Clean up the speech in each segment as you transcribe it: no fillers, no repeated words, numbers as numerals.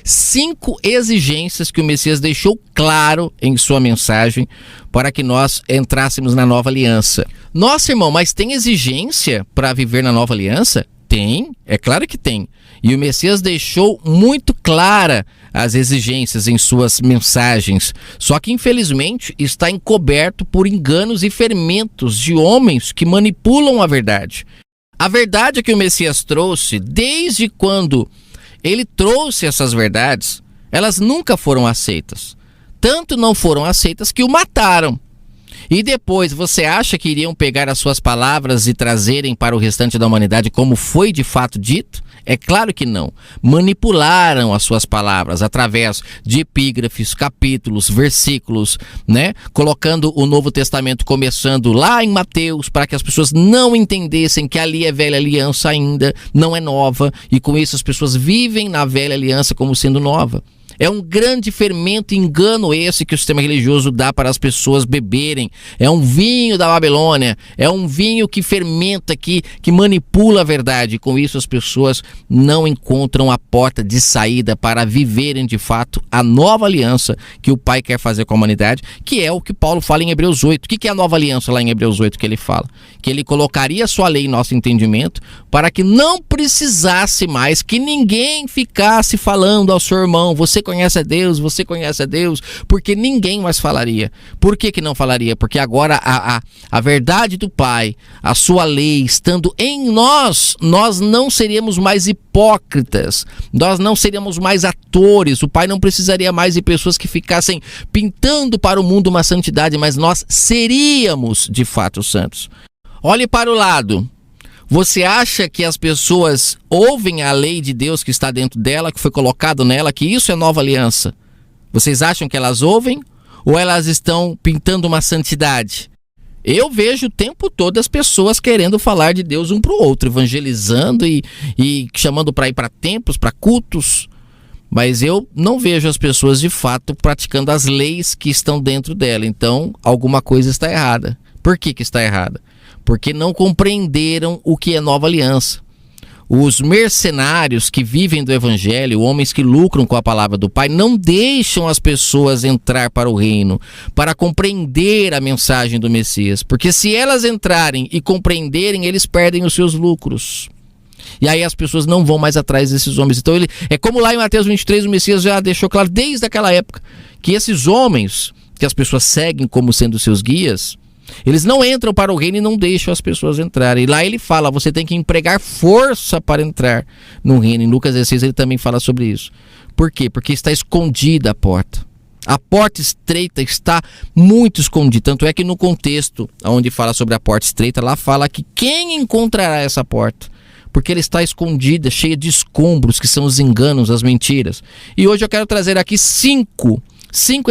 5 exigências que o Messias deixou claro em sua mensagem para que nós entrássemos na nova aliança. Nossa, irmão, mas tem exigência para viver na nova aliança? Tem, é claro que tem. E o Messias deixou muito clara as exigências em suas mensagens. Só que, infelizmente, está encoberto por enganos e fermentos de homens que manipulam a verdade. A verdade que o Messias trouxe, desde quando ele trouxe essas verdades, elas nunca foram aceitas. Tanto não foram aceitas que o mataram. E depois, você acha que iriam pegar as suas palavras e trazerem para o restante da humanidade como foi de fato dito? É claro que não. Manipularam as suas palavras através de epígrafes, capítulos, versículos, né? Colocando o Novo Testamento começando lá em Mateus para que as pessoas não entendessem que ali é velha aliança ainda, não é nova. E com isso as pessoas vivem na velha aliança como sendo nova. É um grande fermento e engano esse que o sistema religioso dá para as pessoas beberem. É um vinho da Babilônia, é um vinho que fermenta, que manipula a verdade. Com isso as pessoas não encontram a porta de saída para viverem de fato a nova aliança que o Pai quer fazer com a humanidade, que é o que Paulo fala em Hebreus 8. O que é a nova aliança lá em Hebreus 8 que ele fala? Que ele colocaria a sua lei em nosso entendimento para que não precisasse mais que ninguém ficasse falando ao seu irmão, você conhece a Deus, porque ninguém mais falaria. Por que não falaria? Porque agora a verdade do Pai, a sua lei estando em nós, nós não seríamos mais hipócritas, nós não seríamos mais atores, o Pai não precisaria mais de pessoas que ficassem pintando para o mundo uma santidade, mas nós seríamos de fato santos. Olhe para o lado. Você acha que as pessoas ouvem a lei de Deus que está dentro dela, que foi colocado nela, que isso é nova aliança? Vocês acham que elas ouvem ou elas estão pintando uma santidade? Eu vejo o tempo todo as pessoas querendo falar de Deus um para o outro, evangelizando e chamando para ir para templos, para cultos. Mas eu não vejo as pessoas de fato praticando as leis que estão dentro dela. Então, alguma coisa está errada. Por que está errada? Porque não compreenderam o que é nova aliança. Os mercenários que vivem do evangelho, homens que lucram com a palavra do Pai, não deixam as pessoas entrar para o reino, para compreender a mensagem do Messias. Porque se elas entrarem e compreenderem, eles perdem os seus lucros. E aí as pessoas não vão mais atrás desses homens. Então é como lá em Mateus 23, o Messias já deixou claro desde aquela época que esses homens que as pessoas seguem como sendo seus guias, eles não entram para o reino e não deixam as pessoas entrarem. E lá ele fala, você tem que empregar força para entrar no reino. Em Lucas 16 ele também fala sobre isso. Por quê? Porque está escondida a porta. A porta estreita está muito escondida. Tanto é que no contexto onde fala sobre a porta estreita, lá fala que quem encontrará essa porta? Porque ela está escondida, cheia de escombros, que são os enganos, as mentiras. E hoje eu quero trazer aqui cinco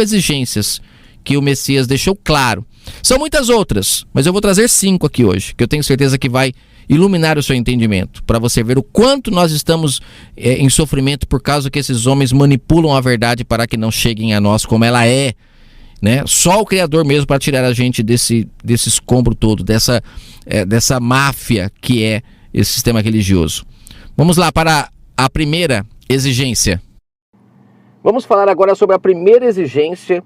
exigências que o Messias deixou claro. São muitas outras, mas eu vou trazer 5 aqui hoje, que eu tenho certeza que vai iluminar o seu entendimento, para você ver o quanto nós estamos em sofrimento por causa que esses homens manipulam a verdade para que não cheguem a nós como ela é, né? Só o Criador mesmo para tirar a gente desse escombro todo, dessa máfia que é esse sistema religioso. Vamos lá para a primeira exigência. Vamos falar agora sobre a primeira exigência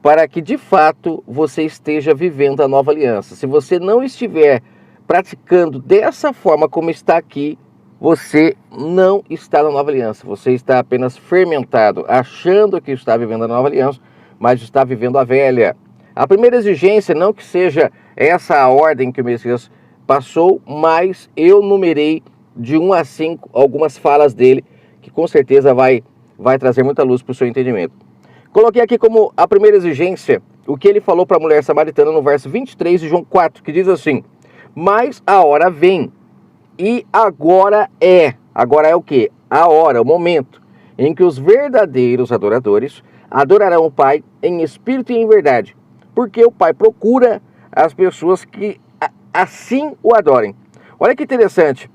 para que de fato você esteja vivendo a nova aliança. Se você não estiver praticando dessa forma como está aqui, você não está na nova aliança. Você está apenas fermentado, achando que está vivendo a nova aliança, mas está vivendo a velha. A primeira exigência, não que seja essa a ordem que o Messias passou, mas eu numerei de 1 a 5 algumas falas dele, que com certeza vai trazer muita luz para o seu entendimento. Coloquei aqui como a primeira exigência o que ele falou para a mulher samaritana no verso 23 de João 4, que diz assim: mas a hora vem, e agora é o que? A hora, o momento, em que os verdadeiros adoradores adorarão o Pai em espírito e em verdade, porque o Pai procura as pessoas que assim o adorem. Olha que interessante,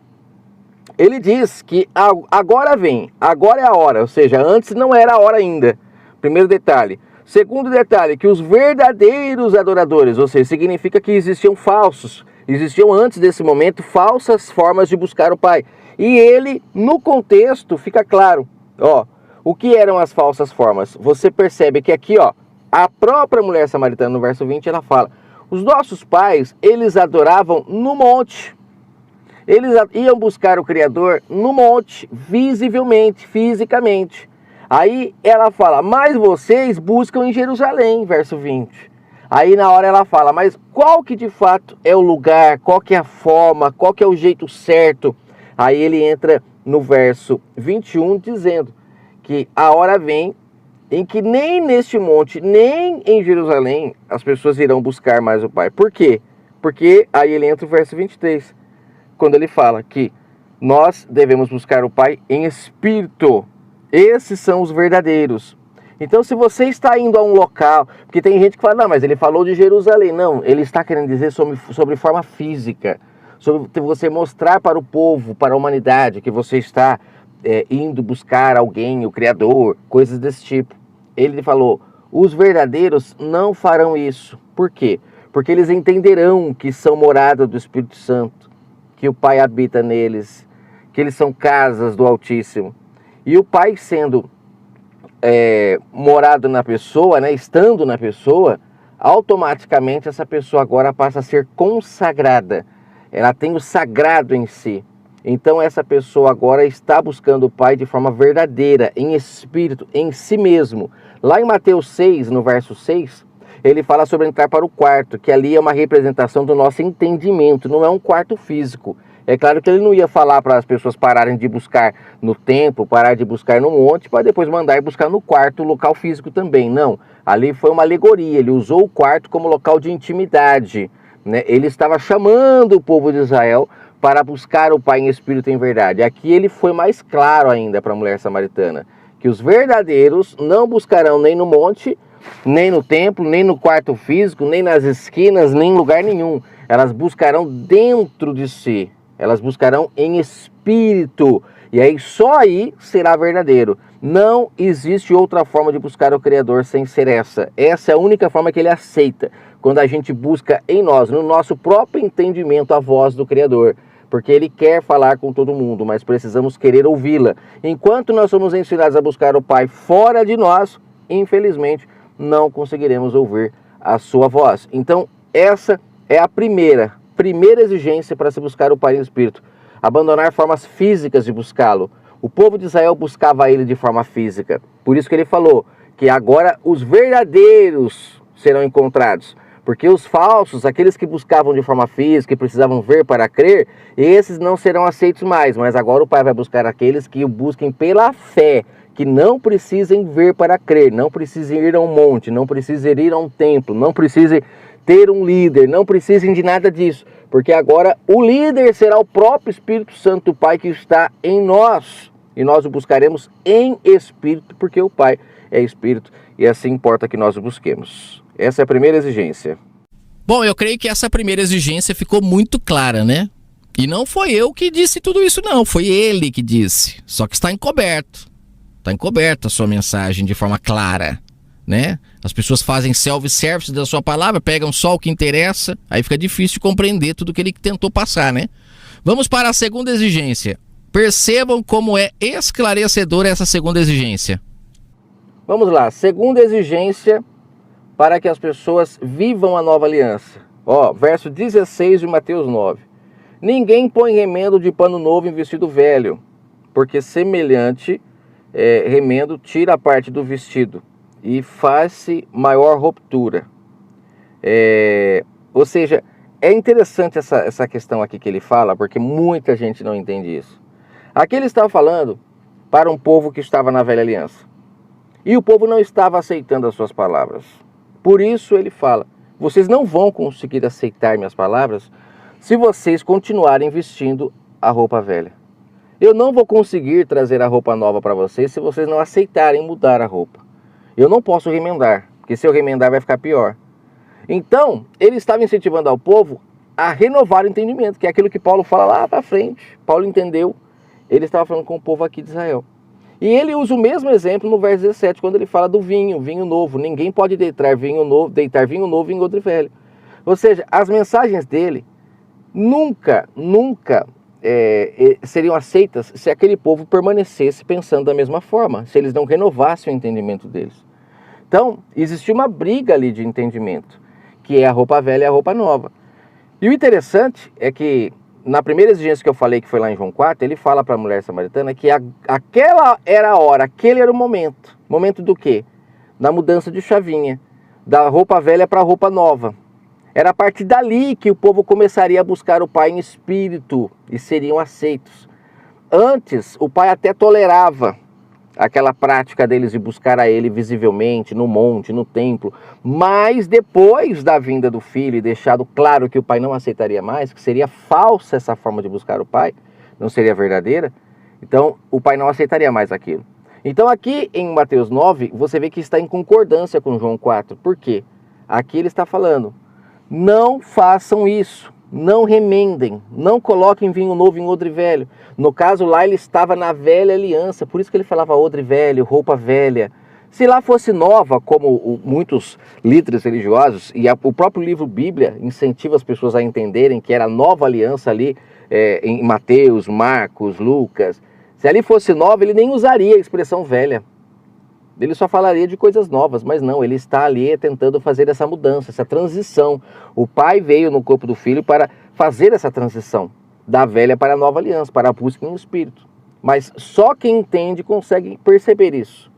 ele diz que agora vem, agora é a hora, ou seja, antes não era a hora ainda. Primeiro detalhe. Segundo detalhe, que os verdadeiros adoradores, ou seja, significa que existiam antes desse momento falsas formas de buscar o Pai. E ele, no contexto, fica claro, O que eram as falsas formas? Você percebe que aqui, ó, a própria mulher samaritana, no verso 20, ela fala: os nossos pais, eles adoravam no monte. Eles iam buscar o Criador no monte, visivelmente, fisicamente. Aí ela fala: mas vocês buscam em Jerusalém, verso 20. Aí na hora ela fala: mas qual que de fato é o lugar, qual que é a forma, qual que é o jeito certo? Aí ele entra no verso 21 dizendo que a hora vem em que nem neste monte, nem em Jerusalém, as pessoas irão buscar mais o Pai. Por quê? Porque aí ele entra no verso 23, quando ele fala que nós devemos buscar o Pai em espírito. Esses são os verdadeiros. Então, se você está indo a um local, porque tem gente que fala: não, mas ele falou de Jerusalém. Não, ele está querendo dizer sobre forma física, sobre você mostrar para o povo, para a humanidade, que você está indo buscar alguém, o Criador, coisas desse tipo. Ele falou: os verdadeiros não farão isso. Por quê? Porque eles entenderão que são morada do Espírito Santo, que o Pai habita neles, que eles são casas do Altíssimo. E o Pai sendo morado na pessoa, né, estando na pessoa, automaticamente essa pessoa agora passa a ser consagrada. Ela tem o sagrado em si. Então essa pessoa agora está buscando o Pai de forma verdadeira, em espírito, em si mesmo. Lá em Mateus 6, no verso 6, ele fala sobre entrar para o quarto, que ali é uma representação do nosso entendimento, não é um quarto físico. É claro que ele não ia falar para as pessoas pararem de buscar no templo, parar de buscar no monte, para depois mandar ir buscar no quarto, local físico também. Não, ali foi uma alegoria, ele usou o quarto como local de intimidade, né? Ele estava chamando o povo de Israel para buscar o Pai em espírito e em verdade. Aqui ele foi mais claro ainda para a mulher samaritana, que os verdadeiros não buscarão nem no monte, nem no templo, nem no quarto físico, nem nas esquinas, nem em lugar nenhum. Elas buscarão dentro de si. Elas buscarão em espírito. E aí só aí será verdadeiro. Não existe outra forma de buscar o Criador sem ser essa. Essa é a única forma que ele aceita. Quando a gente busca em nós, no nosso próprio entendimento, a voz do Criador. Porque ele quer falar com todo mundo, mas precisamos querer ouvi-la. Enquanto nós somos ensinados a buscar o Pai fora de nós, infelizmente, não conseguiremos ouvir a sua voz. Então, essa é a primeira exigência para se buscar o Pai em espírito. Abandonar formas físicas de buscá-lo. O povo de Israel buscava ele de forma física. Por isso que ele falou que agora os verdadeiros serão encontrados. Porque os falsos, aqueles que buscavam de forma física, que precisavam ver para crer, esses não serão aceitos mais. Mas agora o Pai vai buscar aqueles que o busquem pela fé, que não precisem ver para crer, não precisem ir a um monte, não precisem ir a um templo, não precisem ter um líder, não precisem de nada disso. Porque agora o líder será o próprio Espírito Santo do Pai que está em nós. E nós o buscaremos em espírito, porque o Pai é espírito e assim importa que nós o busquemos. Essa é a primeira exigência. Bom, eu creio que essa primeira exigência ficou muito clara, né? E não foi eu que disse tudo isso, não. Foi ele que disse. Só que está encoberto. Está encoberta a sua mensagem de forma clara, né? As pessoas fazem self-service da sua palavra, pegam só o que interessa, aí fica difícil de compreender tudo que ele tentou passar, né? Vamos para a segunda exigência. Percebam como é esclarecedora essa segunda exigência. Vamos lá. Segunda exigência para que as pessoas vivam a nova aliança. Verso 16 de Mateus 9. Ninguém põe remendo de pano novo em vestido velho, porque semelhante remendo tira a parte do vestido e faz-se maior ruptura. Ou seja, é interessante essa questão aqui que ele fala, porque muita gente não entende isso. Aqui ele estava falando para um povo que estava na velha aliança. E o povo não estava aceitando as suas palavras. Por isso ele fala: vocês não vão conseguir aceitar minhas palavras se vocês continuarem vestindo a roupa velha. Eu não vou conseguir trazer a roupa nova para vocês se vocês não aceitarem mudar a roupa. Eu não posso remendar, porque se eu remendar vai ficar pior. Então, ele estava incentivando ao povo a renovar o entendimento, que é aquilo que Paulo fala lá para frente. Paulo entendeu, ele estava falando com o povo aqui de Israel. E ele usa o mesmo exemplo no verso 17, quando ele fala do vinho novo. Ninguém pode deitar vinho novo em odre velho. Ou seja, as mensagens dele nunca seriam aceitas se aquele povo permanecesse pensando da mesma forma, se eles não renovassem o entendimento deles. Então, existia uma briga ali de entendimento, que é a roupa velha e a roupa nova. E o interessante é que, na primeira exigência que eu falei, que foi lá em João 4, ele fala para a mulher samaritana que aquela era a hora, aquele era o momento. Momento do quê? Da mudança de chavinha, da roupa velha para a roupa nova. Era a partir dali que o povo começaria a buscar o Pai em espírito e seriam aceitos. Antes, o Pai até tolerava aquela prática deles de buscar a Ele visivelmente, no monte, no templo. Mas depois da vinda do Filho e deixado claro que o Pai não aceitaria mais, que seria falsa essa forma de buscar o Pai, não seria verdadeira, então o Pai não aceitaria mais aquilo. Então aqui em Mateus 9, você vê que está em concordância com João 4. Por quê? Aqui ele está falando: não façam isso, não remendem, não coloquem vinho novo em odre velho. No caso lá ele estava na velha aliança, por isso que ele falava odre velho, roupa velha. Se lá fosse nova, como muitos líderes religiosos, e o próprio livro Bíblia incentiva as pessoas a entenderem que era nova aliança ali em Mateus, Marcos, Lucas. Se ali fosse nova, ele nem usaria a expressão velha. Ele só falaria de coisas novas, mas não, ele está ali tentando fazer essa mudança, essa transição. O Pai veio no corpo do Filho para fazer essa transição da velha para a nova aliança, para a busca no Espírito. Mas só quem entende consegue perceber isso,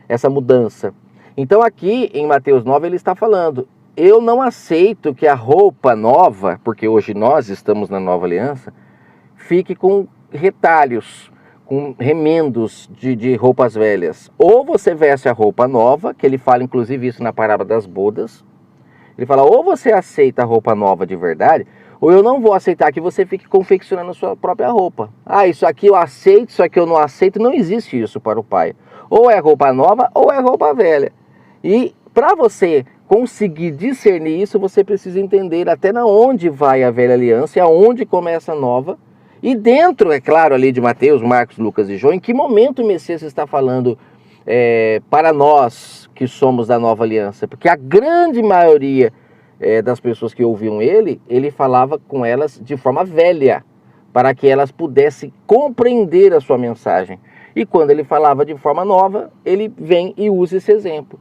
essa mudança. Então aqui em Mateus 9 ele está falando: eu não aceito que a roupa nova, porque hoje nós estamos na nova aliança, fique com retalhos, com remendos de roupas velhas. Ou você veste a roupa nova, que ele fala inclusive isso na parábola das bodas. Ele fala: ou você aceita a roupa nova de verdade, ou eu não vou aceitar que você fique confeccionando a sua própria roupa. Ah, isso aqui eu aceito, isso aqui eu não aceito. Não existe isso para o Pai. Ou é roupa nova ou é roupa velha. E para você conseguir discernir isso, você precisa entender até na onde vai a velha aliança e aonde começa a nova. E dentro, é claro, ali de Mateus, Marcos, Lucas e João, em que momento o Messias está falando para nós que somos da nova aliança? Porque a grande maioria das pessoas que ouviam ele falava com elas de forma velha, para que elas pudessem compreender a sua mensagem. E quando ele falava de forma nova, ele vem e usa esse exemplo.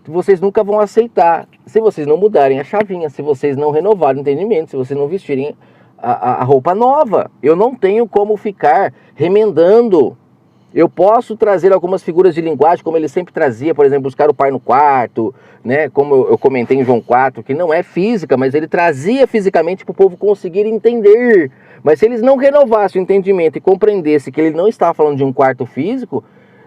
Vocês nunca vão aceitar se vocês não mudarem a chavinha, se vocês não renovarem o entendimento, se vocês não vestirem a roupa nova. Eu não tenho como ficar remendando. Eu posso trazer algumas figuras de linguagem, como ele sempre trazia, por exemplo, buscar o Pai no quarto, né? Como eu comentei em João 4, que não é física, mas ele trazia fisicamente para o povo conseguir entender. Mas se eles não renovassem o entendimento e compreendessem que ele não estava falando de um quarto físico,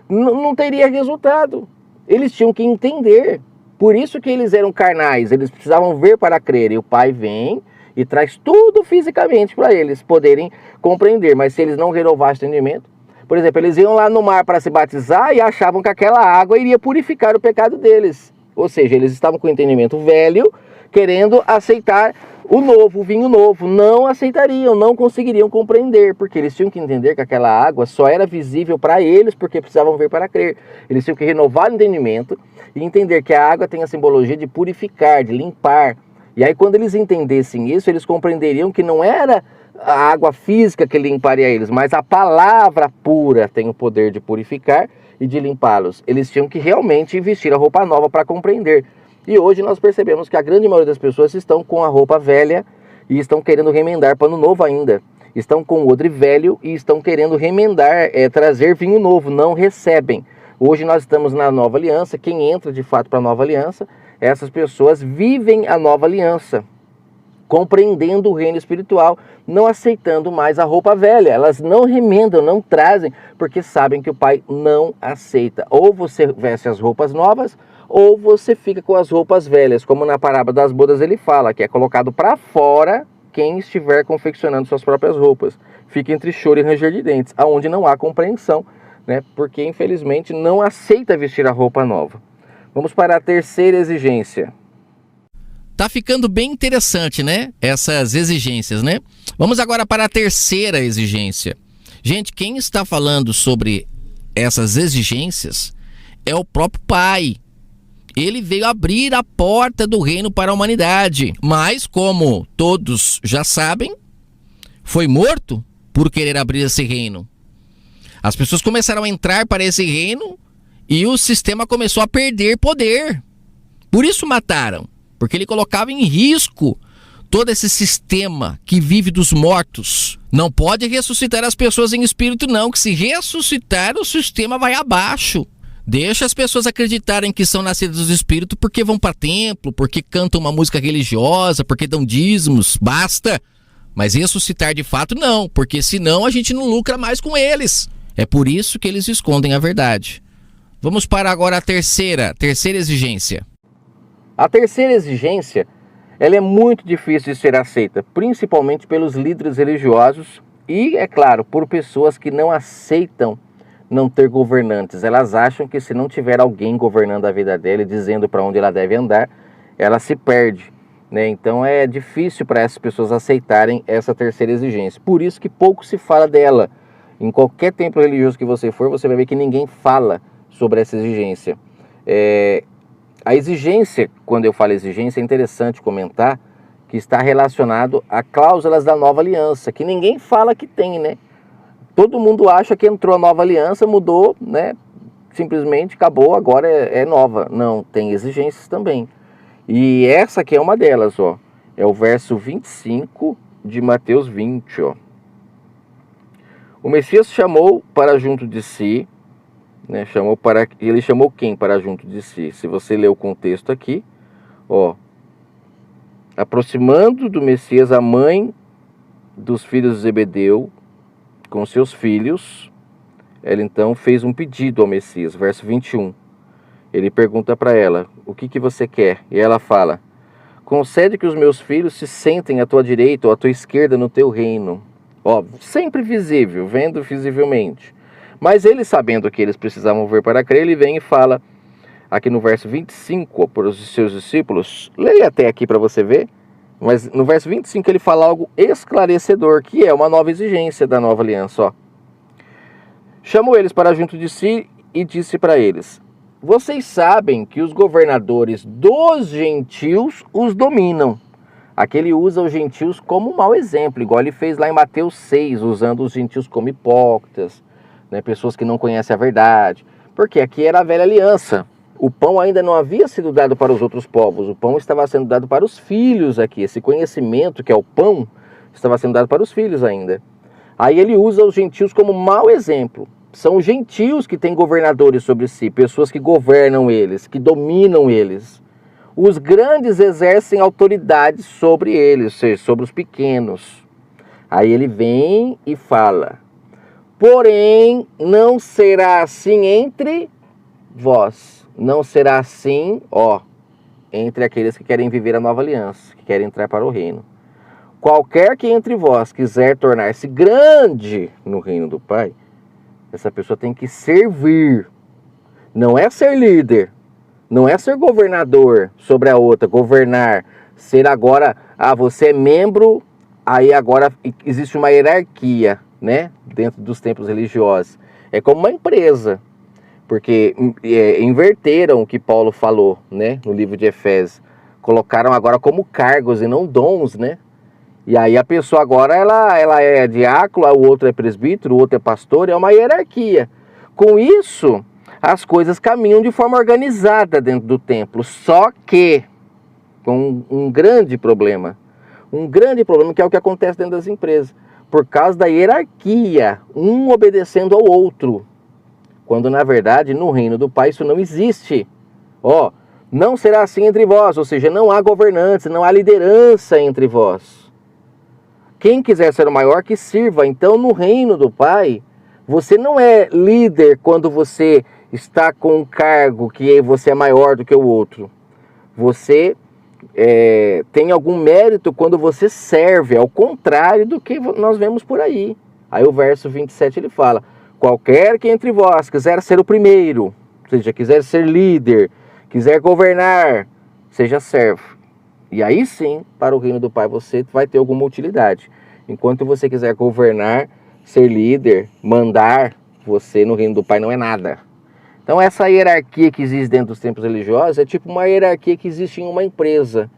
não teria resultado. Eles tinham que entender. Por isso que eles eram carnais, eles precisavam ver para crer. E o Pai vem e traz tudo fisicamente para eles poderem compreender. Mas se eles não renovassem o entendimento, por exemplo, eles iam lá no mar para se batizar e achavam que aquela água iria purificar o pecado deles. Ou seja, eles estavam com o entendimento velho, querendo aceitar o novo, o vinho novo. Não aceitariam, não conseguiriam compreender, porque eles tinham que entender que aquela água só era visível para eles, porque precisavam ver para crer. Eles tinham que renovar o entendimento e entender que a água tem a simbologia de purificar, de limpar. E aí quando eles entendessem isso, eles compreenderiam que não era a água física que limparia eles, mas a palavra pura tem o poder de purificar e de limpá-los. Eles tinham que realmente vestir a roupa nova para compreender. E hoje nós percebemos que a grande maioria das pessoas estão com a roupa velha e estão querendo remendar pano novo ainda. Estão com o odre velho e estão querendo remendar, trazer vinho novo, não recebem. Hoje nós estamos na nova aliança. Quem entra de fato para a nova aliança, essas pessoas vivem a nova aliança, compreendendo o reino espiritual, não aceitando mais a roupa velha. Elas não remendam, não trazem, porque sabem que o Pai não aceita. Ou você veste as roupas novas, ou você fica com as roupas velhas, como na parábola das bodas ele fala, que é colocado para fora quem estiver confeccionando suas próprias roupas. Fica entre choro e ranger de dentes, aonde não há compreensão, né? Porque infelizmente não aceita vestir a roupa nova. Vamos para a terceira exigência. Tá ficando bem interessante, né? Essas exigências, né? Vamos agora para a terceira exigência. Gente, quem está falando sobre essas exigências é o próprio Pai. Ele veio abrir a porta do reino para a humanidade. Mas, como todos já sabem, foi morto por querer abrir esse reino. As pessoas começaram a entrar para esse reino e o sistema começou a perder poder. Por isso mataram, porque ele colocava em risco todo esse sistema que vive dos mortos. Não pode ressuscitar as pessoas em espírito não, que se ressuscitar o sistema vai abaixo. Deixa as pessoas acreditarem que são nascidas do espírito porque vão para templo, porque cantam uma música religiosa, porque dão dízimos, basta. Mas ressuscitar de fato não, porque senão a gente não lucra mais com eles. É por isso que eles escondem a verdade. Vamos para agora a terceira exigência. A terceira exigência, ela é muito difícil de ser aceita, principalmente pelos líderes religiosos e, é claro, por pessoas que não aceitam não ter governantes. Elas acham que se não tiver alguém governando a vida dela e dizendo para onde ela deve andar, ela se perde, né? Então é difícil para essas pessoas aceitarem essa terceira exigência. Por isso que pouco se fala dela. Em qualquer templo religioso que você for, você vai ver que ninguém fala sobre essa exigência. A exigência, quando eu falo exigência, é interessante comentar que está relacionado a cláusulas da nova aliança, que ninguém fala que tem, né? Todo mundo acha que entrou a nova aliança, mudou, né? Simplesmente acabou, agora é nova. Não, tem exigências também. E essa aqui é uma delas, ó. É o verso 25 de Mateus 20, ó. O Messias chamou para junto de si, né? Ele chamou quem para junto de si? Se você ler o contexto aqui, ó. Aproximando do Messias a mãe dos filhos de Zebedeu, com seus filhos, ela então fez um pedido ao Messias, verso 21. Ele pergunta para ela, o que você quer? E ela fala, concede que os meus filhos se sentem à tua direita ou à tua esquerda no teu reino. Ó, sempre visível, vendo visivelmente. Mas ele, sabendo que eles precisavam ver para crer, ele vem e fala, aqui no verso 25, para os seus discípulos, leia até aqui para você ver, mas no verso 25 ele fala algo esclarecedor, que é uma nova exigência da nova aliança. Ó. Chamou eles para junto de si e disse para eles, vocês sabem que os governadores dos gentios os dominam. Aqui ele usa os gentios como um mau exemplo, igual ele fez lá em Mateus 6, usando os gentios como hipócritas, né, pessoas que não conhecem a verdade, porque aqui era a velha aliança. O pão ainda não havia sido dado para os outros povos, o pão estava sendo dado para os filhos aqui. Esse conhecimento que é o pão estava sendo dado para os filhos ainda. Aí ele usa os gentios como mau exemplo. São os gentios que têm governadores sobre si, pessoas que governam eles, que dominam eles. Os grandes exercem autoridade sobre eles, ou seja, sobre os pequenos. Aí ele vem e fala, porém não será assim entre vós. Não será assim, ó, entre aqueles que querem viver a nova aliança, que querem entrar para o reino. Qualquer que entre vós quiser tornar-se grande no reino do Pai, essa pessoa tem que servir. Não é ser líder, não é ser governador sobre a outra, governar, ser agora, você é membro, aí agora existe uma hierarquia, né, dentro dos templos religiosos. É como uma empresa. Porque inverteram o que Paulo falou, né, no livro de Efésios. Colocaram agora como cargos e não dons, né? E aí a pessoa agora ela é diácono, o outro é presbítero, o outro é pastor, é uma hierarquia. Com isso, as coisas caminham de forma organizada dentro do templo. Só que, com um grande problema que é o que acontece dentro das empresas. Por causa da hierarquia, um obedecendo ao outro. Quando, na verdade, no reino do Pai isso não existe. Ó, não será assim entre vós, ou seja, não há governantes, não há liderança entre vós. Quem quiser ser o maior, que sirva. Então, no reino do Pai, você não é líder quando você está com um cargo que você é maior do que o outro. Você tem algum mérito quando você serve, ao contrário do que nós vemos por aí. Aí o verso 27 ele fala, qualquer que entre vós quiser ser o primeiro, ou seja, quiser ser líder, quiser governar, seja servo. E aí sim, para o reino do Pai, você vai ter alguma utilidade. Enquanto você quiser governar, ser líder, mandar, você no reino do Pai não é nada. Então essa hierarquia que existe dentro dos templos religiosos é tipo uma hierarquia que existe em uma empresa.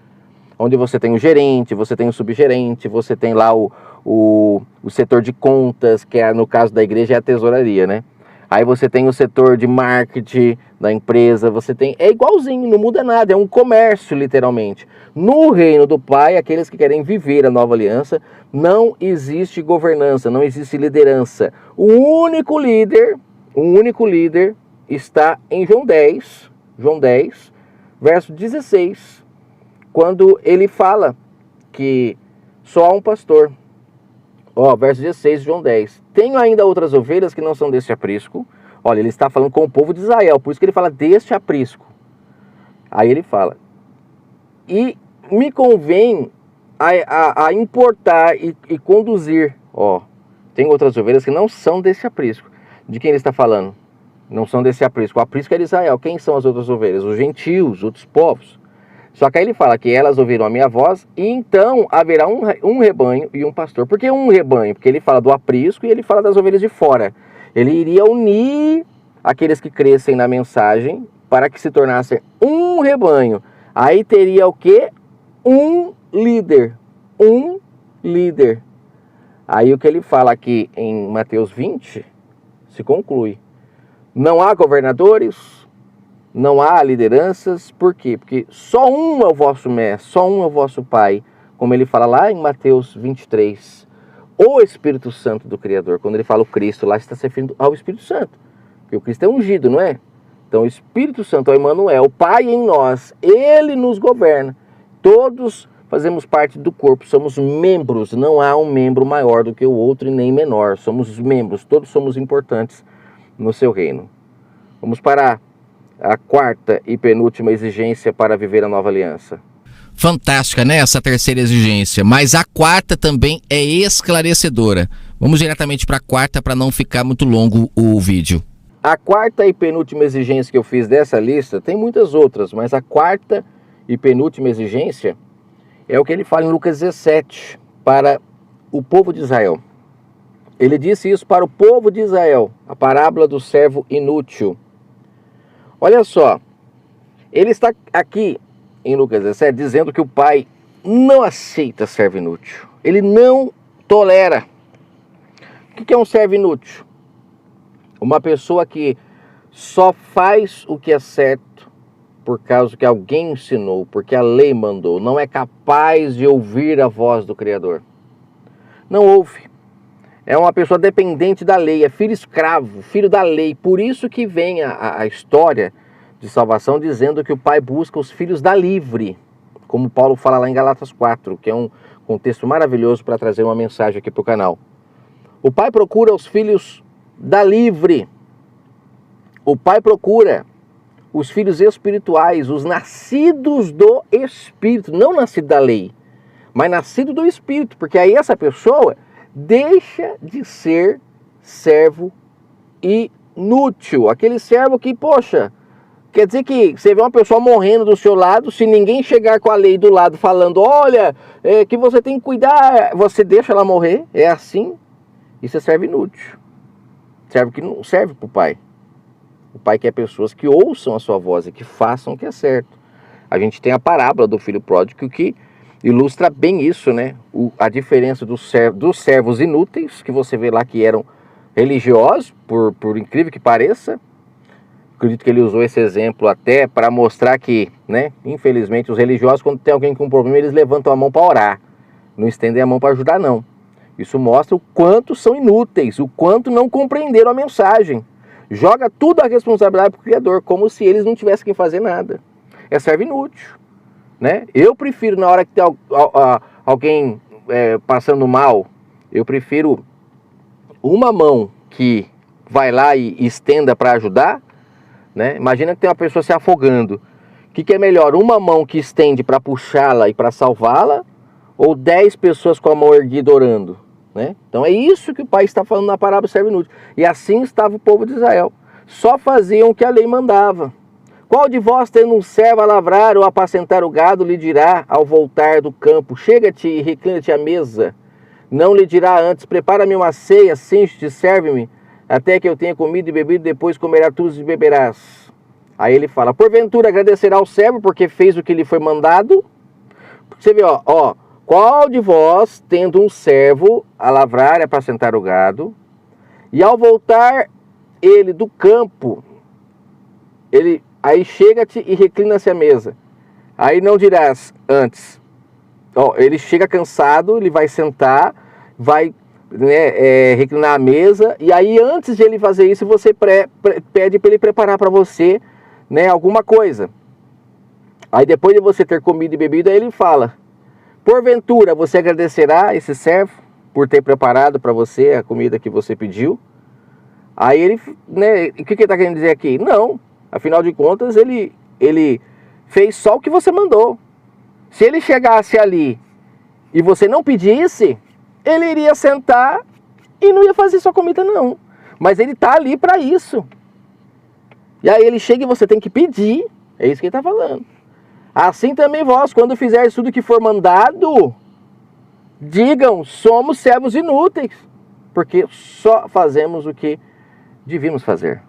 Onde você tem o gerente, você tem o subgerente, você tem lá o o setor de contas, que no caso da igreja é a tesouraria, né? Aí você tem o setor de marketing da empresa, você tem... É igualzinho, não muda nada, é um comércio, literalmente. No reino do Pai, aqueles que querem viver a nova aliança, não existe governança, não existe liderança. O único líder está em João 10, verso 16, quando ele fala que só há um pastor. Verso 16 de João 10. Tenho ainda outras ovelhas que não são deste aprisco. Olha, ele está falando com o povo de Israel, por isso que ele fala deste aprisco. Aí ele fala, e me convém a importar e conduzir. Tem outras ovelhas que não são desse aprisco. De quem ele está falando? Não são desse aprisco. O aprisco é de Israel. Quem são as outras ovelhas? Os gentios, outros povos. Só que aí ele fala que elas ouviram a minha voz, e então haverá um rebanho e um pastor. Por que um rebanho? Porque ele fala do aprisco e ele fala das ovelhas de fora. Ele iria unir aqueles que crescem na mensagem para que se tornassem um rebanho. Aí teria o quê? Um líder. Um líder. Aí o que ele fala aqui em Mateus 20 se conclui. Não há governadores, não há lideranças. Por quê? Porque só um é o vosso mestre, só um é o vosso pai. Como ele fala lá em Mateus 23. O Espírito Santo do Criador. Quando ele fala o Cristo, lá está se referindo ao Espírito Santo. Porque o Cristo é ungido, não é? Então o Espírito Santo, o Emmanuel, o Pai em nós, ele nos governa. Todos fazemos parte do corpo, somos membros. Não há um membro maior do que o outro e nem menor. Somos membros, todos somos importantes no seu reino. Vamos para a quarta e penúltima exigência para viver a nova aliança. Fantástica, né, essa terceira exigência, mas a quarta também é esclarecedora. Vamos diretamente para a quarta para não ficar muito longo o vídeo. A quarta e penúltima exigência que eu fiz dessa lista, tem muitas outras, mas a quarta e penúltima exigência é o que ele fala em Lucas 17 para o povo de Israel. Ele disse isso para o povo de Israel, a parábola do servo inútil. Olha só, ele está aqui em Lucas 17, dizendo que o pai não aceita servo inútil. Ele não tolera. O que é um servo inútil? Uma pessoa que só faz o que é certo por causa que alguém ensinou, porque a lei mandou. Não é capaz de ouvir a voz do Criador. Não ouve. É uma pessoa dependente da lei, é filho escravo, filho da lei. Por isso que vem a história de salvação dizendo que o pai busca os filhos da livre, como Paulo fala lá em Galatas 4, que é um contexto maravilhoso para trazer uma mensagem aqui para o canal. O pai procura os filhos da livre. O pai procura os filhos espirituais, os nascidos do Espírito, não nascido da lei, mas nascido do Espírito, porque aí essa pessoa deixa de ser servo inútil, aquele servo que, poxa, quer dizer que você vê uma pessoa morrendo do seu lado, se ninguém chegar com a lei do lado falando, olha, que você tem que cuidar, você deixa ela morrer, é assim, isso é servo inútil, servo que não serve para o pai. O pai quer pessoas que ouçam a sua voz e que façam o que é certo. A gente tem a parábola do filho pródigo que ilustra bem isso, né? A diferença dos servos inúteis, que você vê lá que eram religiosos, por incrível que pareça. Acredito que ele usou esse exemplo até para mostrar que, né, infelizmente, os religiosos, quando tem alguém com um problema, eles levantam a mão para orar. Não estendem a mão para ajudar, não. Isso mostra o quanto são inúteis, o quanto não compreenderam a mensagem. Joga tudo a responsabilidade para o Criador, como se eles não tivessem que fazer nada. É servo inútil, né? Eu prefiro, na hora que tem alguém passando mal, eu prefiro uma mão que vai lá e estenda para ajudar, né? Imagina que tem uma pessoa se afogando. O que é melhor? Uma mão que estende para puxá-la e para salvá-la, ou 10 pessoas com a mão erguida orando? Né? Então é isso que o pai está falando na parábola do servo inútil. E assim estava o povo de Israel. Só faziam o que a lei mandava. Qual de vós, tendo um servo a lavrar ou apacentar o gado, lhe dirá ao voltar do campo, chega-te e reclina-te à mesa? Não lhe dirá antes, prepara-me uma ceia, cinge-te, serve-me, até que eu tenha comido e bebido, depois comerás tu e beberás. Aí ele fala, porventura agradecerá ao servo porque fez o que lhe foi mandado? Você vê, Qual de vós, tendo um servo a lavrar e apacentar o gado, e ao voltar ele do campo, aí chega-te e reclina-se à mesa. Aí não dirás antes, ele chega cansado, ele vai sentar, vai reclinar a mesa, e aí antes de ele fazer isso, você pede para ele preparar para você, né, alguma coisa. Aí depois de você ter comido e bebido, aí ele fala: porventura você agradecerá esse servo por ter preparado para você a comida que você pediu? Aí ele, né, o que ele está querendo dizer aqui? Não, afinal de contas ele fez só o que você mandou. Se ele chegasse ali e você não pedisse, ele iria sentar e não ia fazer sua comida não. Mas ele está ali para isso. E aí ele chega e você tem que pedir. É isso que ele está falando. Assim também vós, quando fizeres tudo que for mandado, digam: somos servos inúteis, porque só fazemos o que devíamos fazer.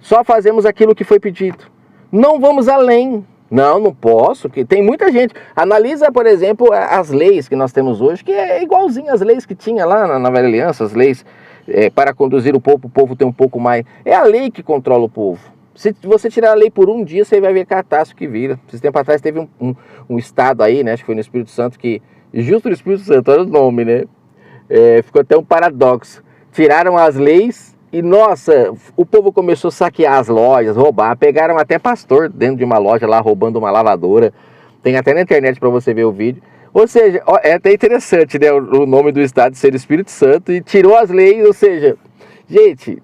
Só fazemos aquilo que foi pedido. Não vamos além. Não posso, que tem muita gente. Analisa, por exemplo, as leis que nós temos hoje, que é igualzinho às leis que tinha lá na Velha Aliança, as leis para conduzir o povo tem um pouco mais. É a lei que controla o povo. Se você tirar a lei por um dia, você vai ver a catástrofe que vira. Esse tempo atrás teve um estado aí, né? Acho que foi no Espírito Santo, que justo no Espírito Santo, olha o nome, né? Ficou até um paradoxo. Tiraram as leis e, nossa, o povo começou a saquear as lojas, roubar. Pegaram até pastor dentro de uma loja lá, roubando uma lavadora. Tem até na internet para você ver o vídeo. Ou seja, é até interessante, né? O nome do estado ser Espírito Santo, e tirou as leis. Ou seja, gente,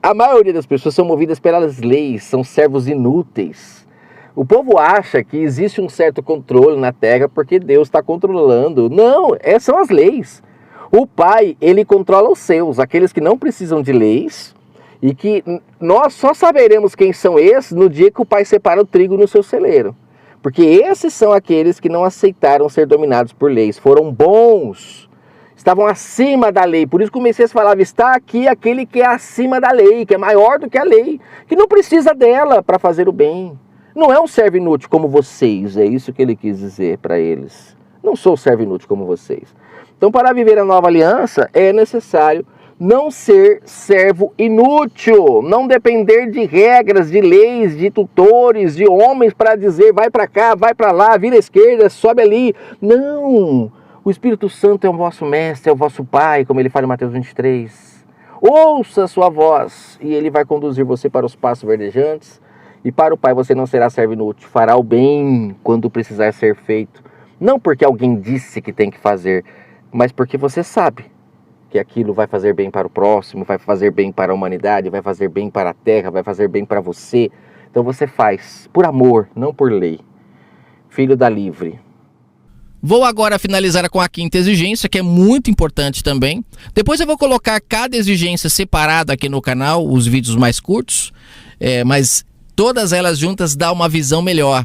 a maioria das pessoas são movidas pelas leis, são servos inúteis. O povo acha que existe um certo controle na terra porque Deus está controlando. Não, são as leis. O Pai, ele controla os seus, aqueles que não precisam de leis, e que nós só saberemos quem são esses no dia que o Pai separa o trigo no seu celeiro. Porque esses são aqueles que não aceitaram ser dominados por leis, foram bons, estavam acima da lei. Por isso que o Messias falava: está aqui aquele que é acima da lei, que é maior do que a lei, que não precisa dela para fazer o bem. Não é um servo inútil como vocês, é isso que ele quis dizer para eles. Não sou servo inútil como vocês. Então, para viver a nova aliança, é necessário não ser servo inútil, não depender de regras, de leis, de tutores, de homens para dizer: vai para cá, vai para lá, vira à esquerda, sobe ali. Não! O Espírito Santo é o vosso mestre, é o vosso Pai, como ele fala em Mateus 23. Ouça a sua voz e ele vai conduzir você para os passos verdejantes. E para o Pai você não será servo inútil, fará o bem quando precisar ser feito. Não porque alguém disse que tem que fazer, mas porque você sabe que aquilo vai fazer bem para o próximo, vai fazer bem para a humanidade, vai fazer bem para a terra, vai fazer bem para você. Então você faz por amor, não por lei. Filho da livre. Vou agora finalizar com a quinta exigência, que é muito importante também. Depois eu vou colocar cada exigência separada aqui no canal, os vídeos mais curtos, mas todas elas juntas dá uma visão melhor.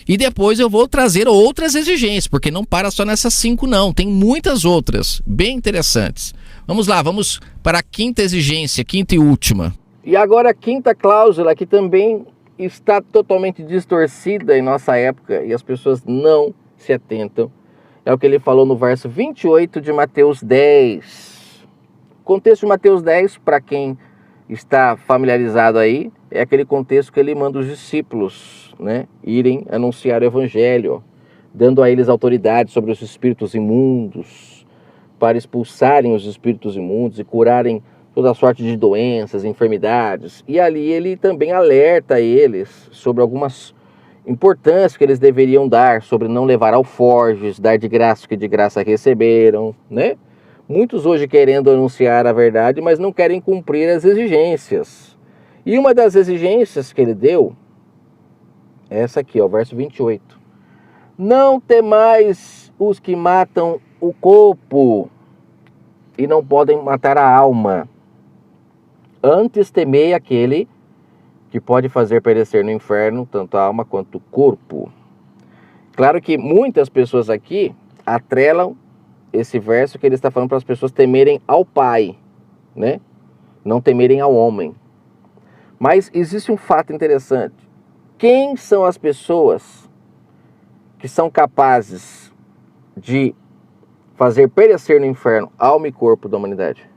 E depois eu vou trazer outras exigências, porque não para só nessas 5 não, tem muitas outras, bem interessantes. Vamos lá, vamos para a quinta exigência, quinta e última. E agora a quinta cláusula, que também está totalmente distorcida em nossa época e as pessoas não se atentam, é o que ele falou no verso 28 de Mateus 10. O contexto de Mateus 10, para quem está familiarizado aí, é aquele contexto que ele manda os discípulos, né, irem anunciar o evangelho, dando a eles autoridade sobre os espíritos imundos, para expulsarem os espíritos imundos e curarem toda sorte de doenças, enfermidades. E ali ele também alerta eles sobre algumas importâncias que eles deveriam dar, sobre não levar alforjes, dar de graça o que de graça receberam, né? Muitos hoje querendo anunciar a verdade, mas não querem cumprir as exigências. E uma das exigências que ele deu é essa aqui, ó, verso 28. Não temais os que matam o corpo e não podem matar a alma. Antes temei aquele que pode fazer perecer no inferno tanto a alma quanto o corpo. Claro que muitas pessoas aqui atrelam esse verso que ele está falando para as pessoas temerem ao Pai, né? Não temerem ao homem. Mas existe um fato interessante. Quem são as pessoas que são capazes de fazer perecer no inferno alma e corpo da humanidade.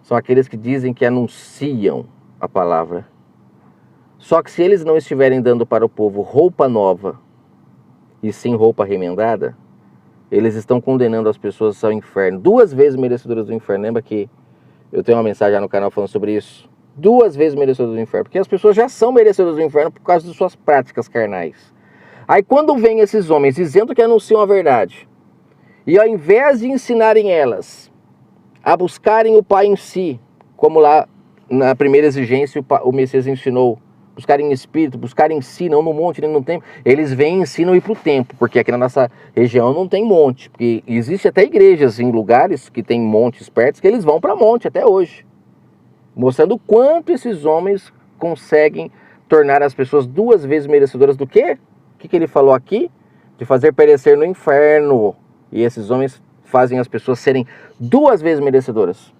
São aqueles que dizem que anunciam a palavra. Só que se eles não estiverem dando para o povo roupa nova, e sim roupa remendada, eles estão condenando as pessoas ao inferno. 2 vezes merecedoras do inferno. Lembra que eu tenho uma mensagem já no canal falando sobre isso? 2 vezes merecedoras do inferno. Porque as pessoas já são merecedoras do inferno por causa de suas práticas carnais. Aí quando vem esses homens dizendo que anunciam a verdade, e ao invés de ensinarem elas a buscarem o Pai em si, como lá na primeira exigência o Messias ensinou, buscarem em espírito, buscarem em si, não no monte, nem no templo, eles vêm e ensinam ir para o templo, porque aqui na nossa região não tem monte, porque existe até igrejas em lugares que tem montes perto, que eles vão para monte até hoje, mostrando o quanto esses homens conseguem tornar as pessoas 2 vezes merecedoras do quê? O que ele falou aqui? De fazer perecer no inferno. E esses homens fazem as pessoas serem 2 vezes merecedoras.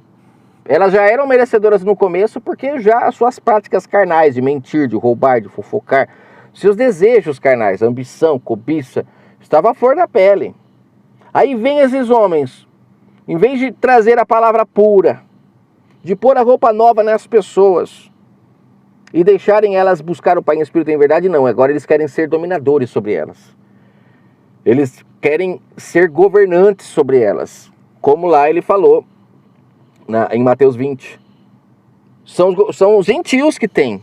Elas já eram merecedoras no começo porque já as suas práticas carnais, de mentir, de roubar, de fofocar, seus desejos carnais, ambição, cobiça, estava à flor da pele. Aí vem esses homens, em vez de trazer a palavra pura, de pôr a roupa nova nas pessoas e deixarem elas buscar o Pai em Espírito e em verdade, não. Agora eles querem ser dominadores sobre elas. Eles querem ser governantes sobre elas. Como lá ele falou em Mateus 20. São os gentios que têm.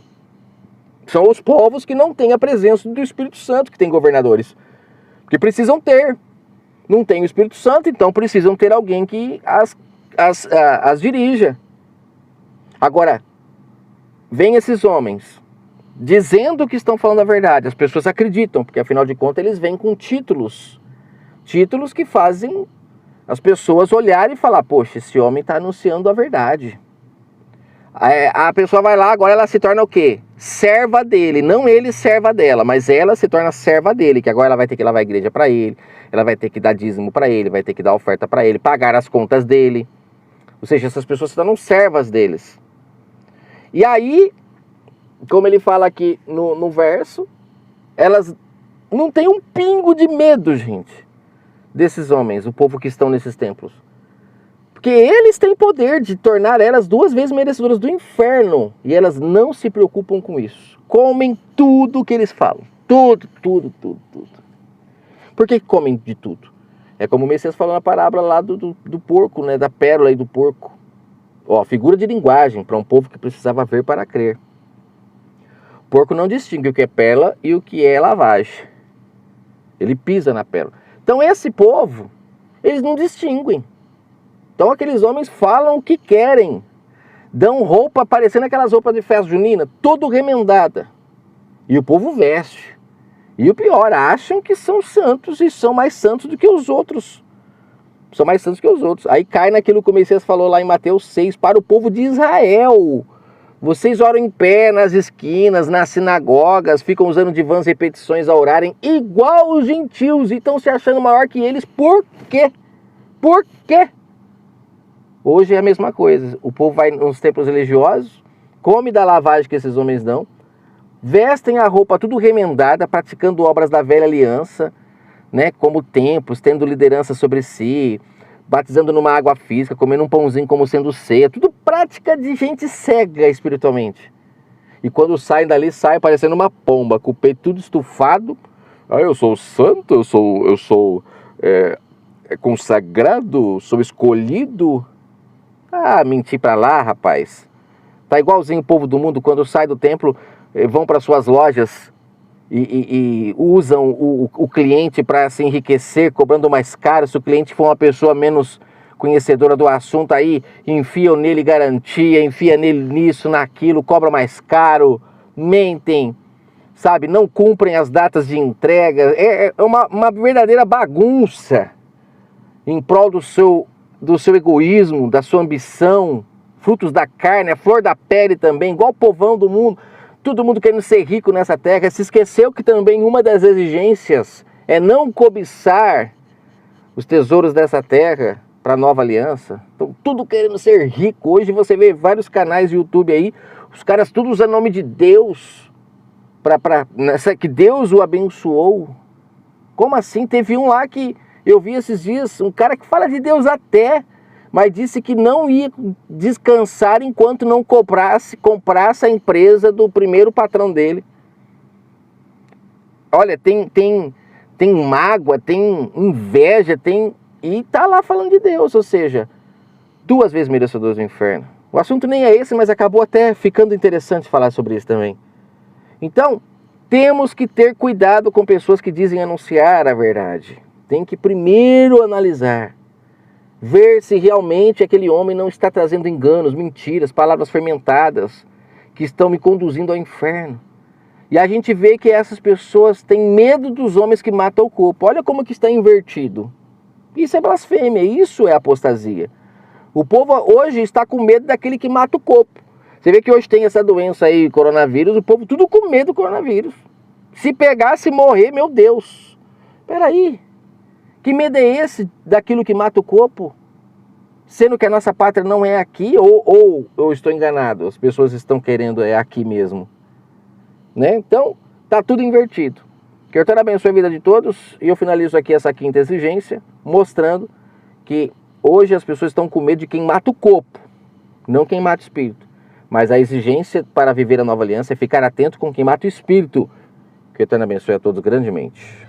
São os povos que não têm a presença do Espírito Santo que têm governadores. Porque precisam ter. Não tem o Espírito Santo, então precisam ter alguém que as dirija. Agora, vem esses homens dizendo que estão falando a verdade. As pessoas acreditam, porque afinal de contas eles vêm com títulos. Títulos que fazem as pessoas olharem e falar, poxa, esse homem está anunciando a verdade. A pessoa vai lá, agora ela se torna o quê? Serva dele, não ele serva dela, mas ela se torna serva dele, que agora ela vai ter que lavar a igreja para ele, ela vai ter que dar dízimo para ele, vai ter que dar oferta para ele, pagar as contas dele. Ou seja, essas pessoas se tornam servas deles. E aí, como ele fala aqui no verso, elas não têm um pingo de medo, gente, desses homens, o povo que estão nesses templos. Porque eles têm poder de tornar elas 2 vezes merecedoras do inferno. E elas não se preocupam com isso. Comem tudo que eles falam. Tudo. Por que comem de tudo? É como o Messias falou na parábola lá do porco, né? Da pérola e do porco. Ó, figura de linguagem para um povo que precisava ver para crer. O porco não distingue o que é pérola e o que é lavagem. Ele pisa na pérola. Então esse povo, eles não distinguem. Então aqueles homens falam o que querem. Dão roupa, parecendo aquelas roupas de festa junina, todo remendada. E o povo veste. E o pior, acham que são santos e são mais santos do que os outros. São mais santos que os outros. Aí cai naquilo que o Messias falou lá em Mateus 6, para o povo de Israel. Vocês oram em pé nas esquinas, nas sinagogas, ficam usando de vãs repetições a orarem, igual os gentios, e estão se achando maior que eles. Por quê? Por quê? Hoje é a mesma coisa. O povo vai nos templos religiosos, come da lavagem que esses homens dão, vestem a roupa tudo remendada, praticando obras da velha aliança, né, como templos, tendo liderança sobre si, batizando numa água física, comendo um pãozinho como sendo ceia, tudo prática de gente cega espiritualmente. E quando saem dali, saem parecendo uma pomba, com o peito tudo estufado. Ah, eu sou santo, eu sou consagrado, sou escolhido. Ah, mentir pra lá, rapaz. Tá igualzinho o povo do mundo, quando sai do templo, vão para suas lojas e usam o cliente para se enriquecer, cobrando mais caro. Se o cliente for uma pessoa menos conhecedora do assunto, aí enfiam nele garantia, enfia nele nisso, naquilo, cobra mais caro, mentem, sabe? Não cumprem as datas de entrega. É uma verdadeira bagunça em prol do seu egoísmo, da sua ambição, frutos da carne, a flor da pele também, igual o povão do mundo. Todo mundo querendo ser rico nessa terra. Se esqueceu que também uma das exigências é não cobiçar os tesouros dessa terra para a nova aliança. Então, tudo querendo ser rico. Hoje você vê vários canais do YouTube aí, os caras tudo usando o nome de Deus, que Deus o abençoou. Como assim? Teve um lá que Eu vi esses dias um cara que fala de Deus até, mas disse que não ia descansar enquanto não comprasse a empresa do primeiro patrão dele. Olha, tem mágoa, tem inveja, e tá lá falando de Deus, ou seja, 2 vezes merecedores do inferno. O assunto nem é esse, mas acabou até ficando interessante falar sobre isso também. Então, temos que ter cuidado com pessoas que dizem anunciar a verdade. Tem que primeiro analisar, ver se realmente aquele homem não está trazendo enganos, mentiras, palavras fermentadas que estão me conduzindo ao inferno. E a gente vê que essas pessoas têm medo dos homens que matam o corpo. Olha como que está invertido. Isso é blasfêmia, isso é apostasia. O povo hoje está com medo daquele que mata o corpo. Você vê que hoje tem essa doença aí, coronavírus, o povo tudo com medo do coronavírus. Se pegar, se morrer, meu Deus. Peraí, que medo é esse daquilo que mata o corpo? Sendo que a nossa pátria não é aqui, ou eu estou enganado, as pessoas estão querendo é aqui mesmo. Né? Então, tá tudo invertido. Que o Senhor abençoe a vida de todos. E eu finalizo aqui essa 5ª exigência, mostrando que hoje as pessoas estão com medo de quem mata o corpo, não quem mata o espírito. Mas a exigência para viver a nova aliança é ficar atento com quem mata o espírito. Que o Eterno abençoe a todos grandemente.